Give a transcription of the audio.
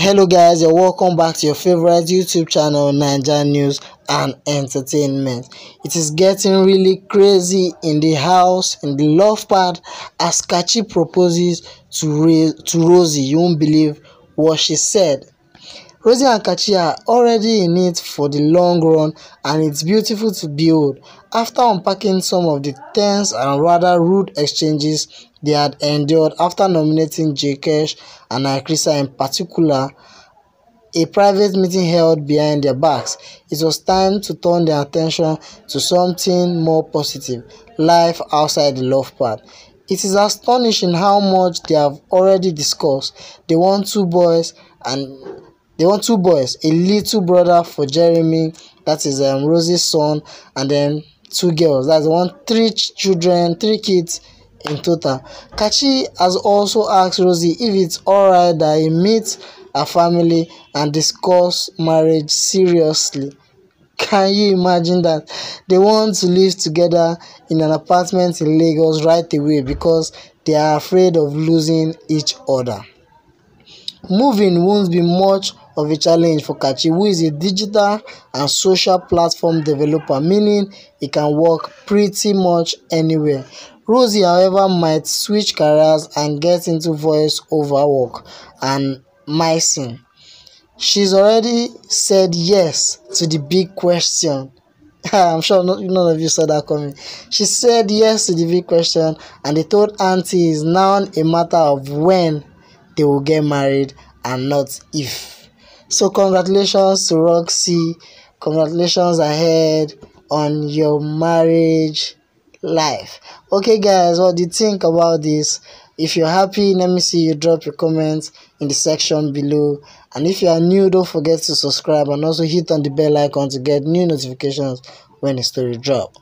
Hello guys, you're welcome back to your favorite YouTube channel, Naija News and Entertainment. It is getting really crazy in the house, in the love part, as Kachi proposes to Rosie. You won't believe what she said. Rosie and Kachi are already in it for the long run, and it's beautiful to behold. After unpacking some of the tense and rather rude exchanges they had endured after nominating Jkesh and Akrisa in particular, a private meeting held behind their backs, it was time to turn their attention to something more positive: life outside the love part. It is astonishing how much they have already discussed. They want two boys, a little brother for Jeremy, that is Rosie's son, and then two girls, that's three children, three kids in total. Kachi has also asked Rosie if it's alright that he meets her family and discuss marriage seriously. Can you imagine that? They want to live together in an apartment in Lagos right away because they are afraid of losing each other. Moving won't be much of a challenge for Kachi, who is a digital and social platform developer, meaning he can work pretty much anywhere. Rosie, however, might switch careers and get into voice-over work and mixing. She's already said yes to the big question. I'm sure none of you saw that coming. She said yes to the big question, and they told Auntie it's now a matter of when they will get married and not if. So congratulations to Roxy. Congratulations ahead on your marriage life. Okay guys, what do you think about this? If you're happy, let me see you drop your comments in the section below. And if you are new, don't forget to subscribe and also hit on the bell icon to get new notifications when a story drop.